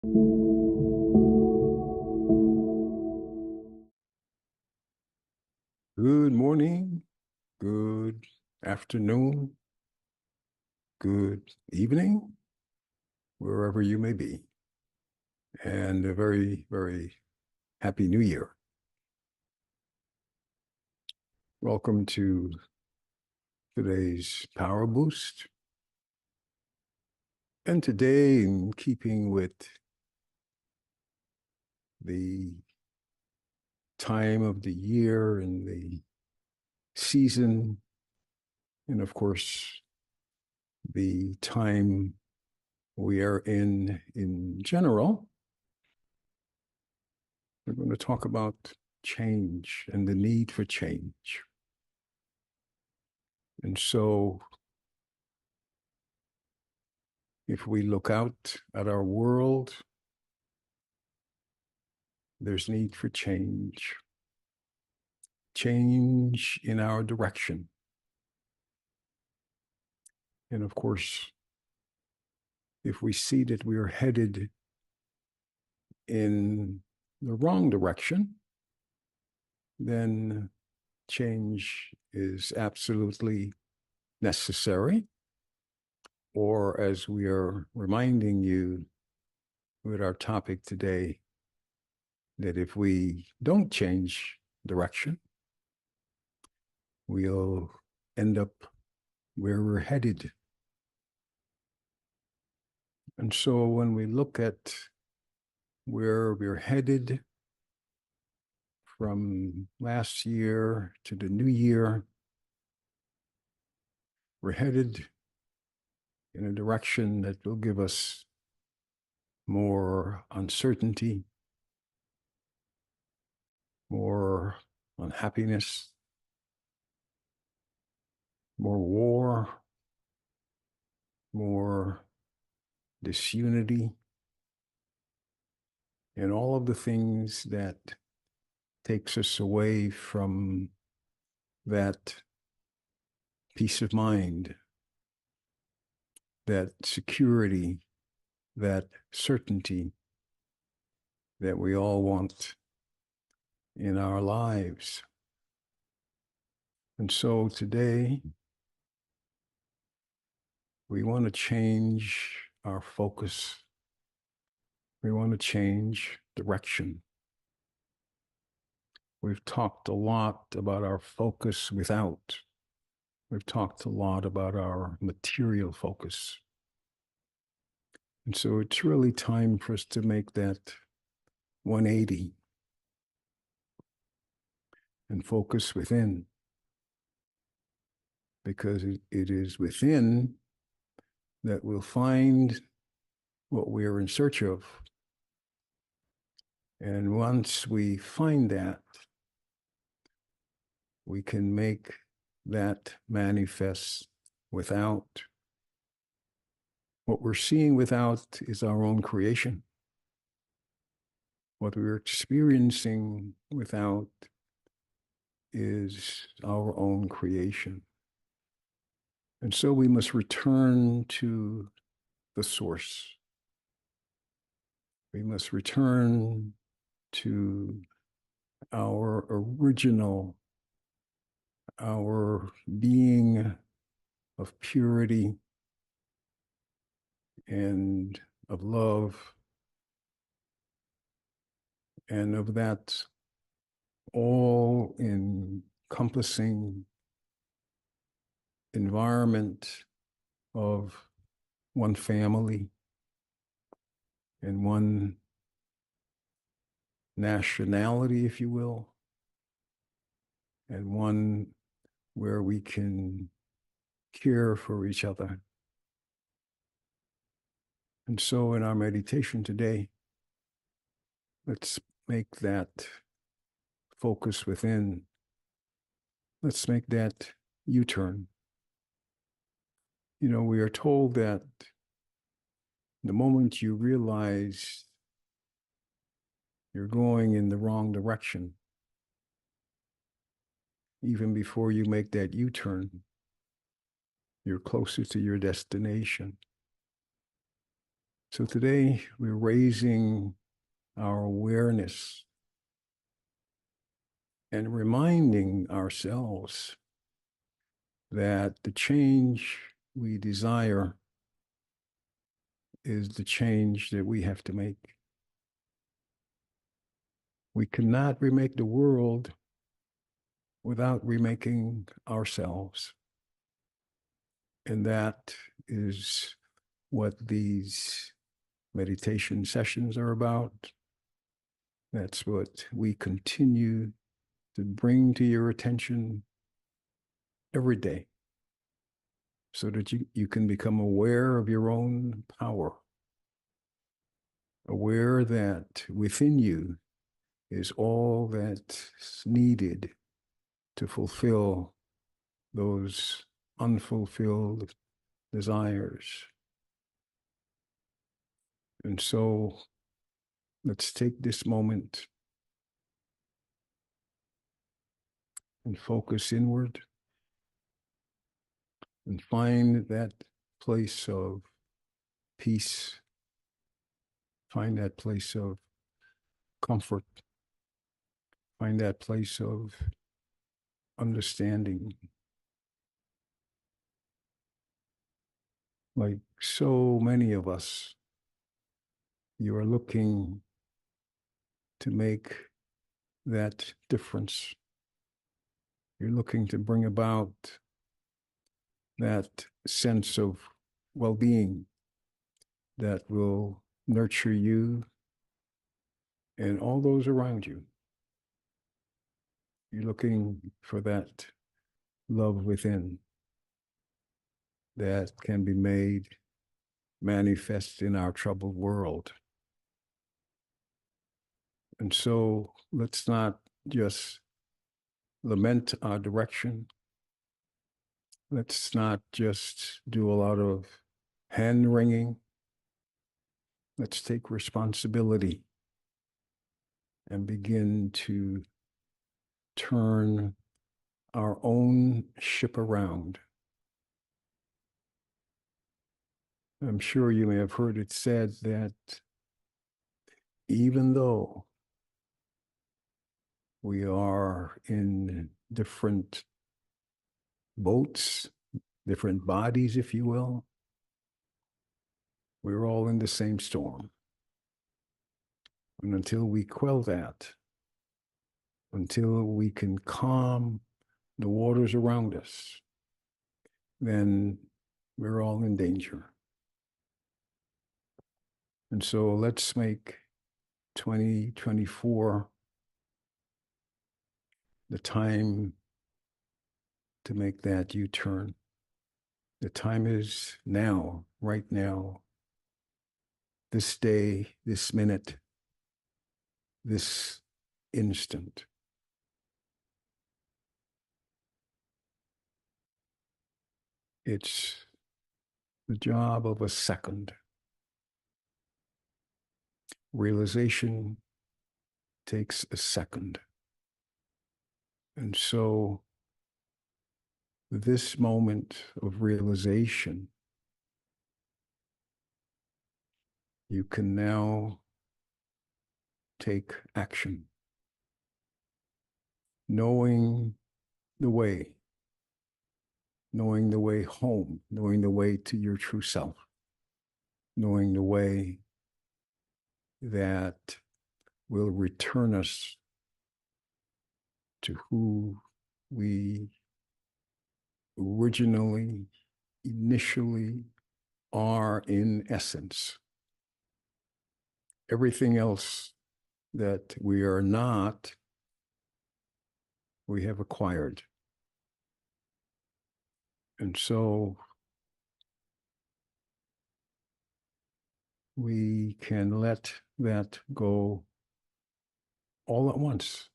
Good morning, good afternoon, good evening, wherever you may be, and a very, very happy new year. Welcome to today's Power Boost. And today, in keeping with the time of the year and the season, and of course, the time we are in general, we're going to talk about change and the need for change. And so, if we look out at our world, there's need for change, change in our direction. And of course, if we see that we are headed in the wrong direction, then change is absolutely necessary. Or, as we are reminding you with our topic today, that if we don't change direction, we'll end up where we're headed. And so when we look at where we're headed from last year to the new year, we're headed in a direction that will give us more uncertainty, more unhappiness, more war, more disunity, and all of the things that takes us away from that peace of mind, that security, that certainty that we all want in our lives. And so today, we want to change our focus. We want to change direction. We've talked a lot about our focus without. We've talked a lot about our material focus. And so it's really time for us to make that 180 and focus within, because it is within that we'll find what we're in search of. And once we find that, we can make that manifest without. What we're seeing without is our own creation. What we're experiencing without is our own creation. And so we must return to the source. We must return to our original, our being of purity and of love, and of that all encompassing environment of one family and one nationality, if you will, and one where we can care for each other. And so in our meditation today, let's make that focus within. Let's make that U-turn. You know, we are told that the moment you realize you're going in the wrong direction, even before you make that U-turn, you're closer to your destination. So today we're raising our awareness and reminding ourselves that the change we desire is the change that we have to make. We cannot remake the world without remaking ourselves. And that is what these meditation sessions are about. That's what we continue to bring to your attention every day so that you can become aware of your own power, aware that within you is all that's needed to fulfill those unfulfilled desires. And so let's take this moment and focus inward and find that place of peace, find that place of comfort, find that place of understanding. Like so many of us, you are looking to make that difference. You're looking to bring about that sense of well-being that will nurture you and all those around you. You're looking for that love within that can be made manifest in our troubled world. And so let's not just lament our direction. Let's not just do a lot of hand wringing. Let's take responsibility and begin to turn our own ship around. I'm sure you may have heard it said that even though we are in different boats, different bodies, if you will, we're all in the same storm. And until we quell that, until we can calm the waters around us, then we're all in danger. And so let's make 2024 the time to make that U-turn. The time is now, right now, this day, this minute, this instant. It's the job of a second. Realization takes a second. And so this moment of realization, you can now take action, knowing the way home, knowing the way to your true self, knowing the way that will return us to who we initially are in essence. Everything else that we are not, we have acquired. And so we can let that go all at once,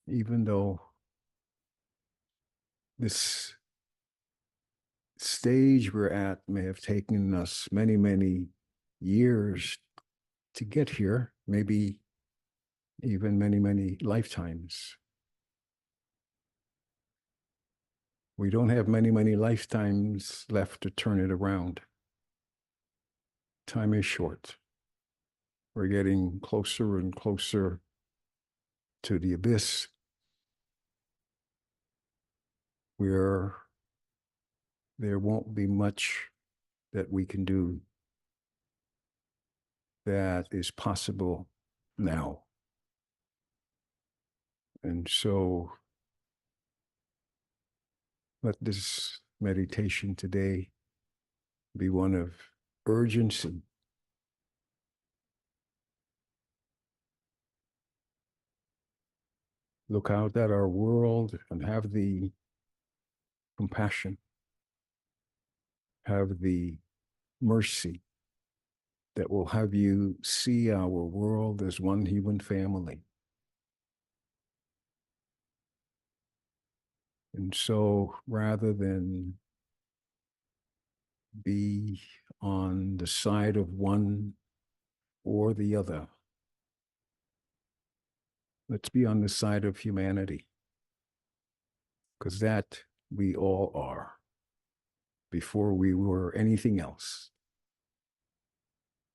even though this stage we're at may have taken us many, many years to get here, maybe even many, many lifetimes. We don't have many, many lifetimes left to turn it around. time is short. We're getting closer and closer to the abyss where there won't be much that we can do that is possible now. And so let this meditation today be one of urgency. Look out at our world and have the compassion, have the mercy that will have you see our world as one human family. And so rather than be on the side of one or the other, let's be on the side of humanity, because that we all are before we were anything else.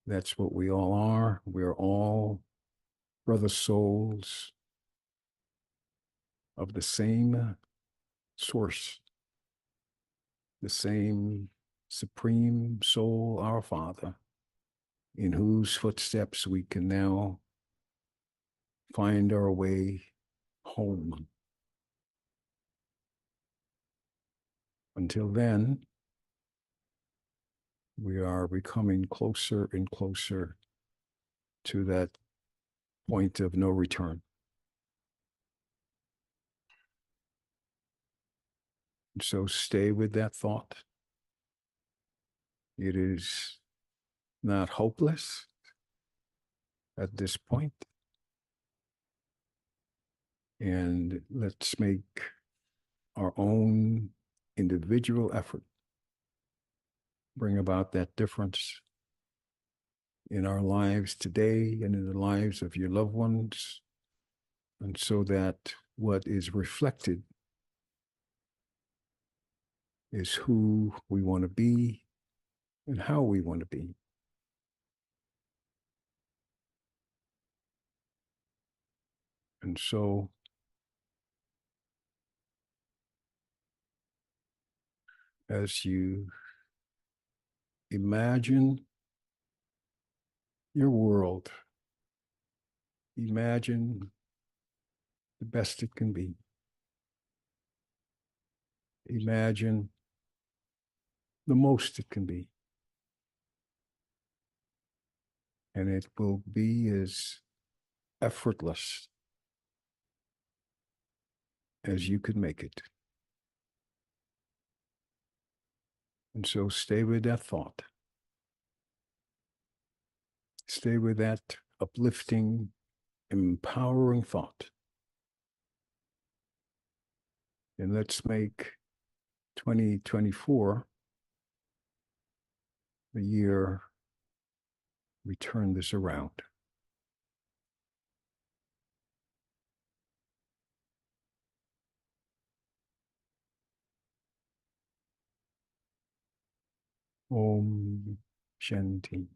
That's what we all are. We're all brother souls of the same source, the same supreme soul, our Father, in whose footsteps we can now find our way home. Until then, we are becoming closer and closer to that point of no return. So stay with that thought. It is not hopeless at this point. And let's make our own individual effort bring about that difference in our lives today and in the lives of your loved ones, and so that what is reflected is who we want to be and how we want to be. And so as you imagine your world, imagine the best it can be. Imagine the most it can be. And it will be as effortless as you could make it. And so stay with that thought. Stay with that uplifting, empowering thought. And let's make 2024 the year we turn this around. Om Shanti.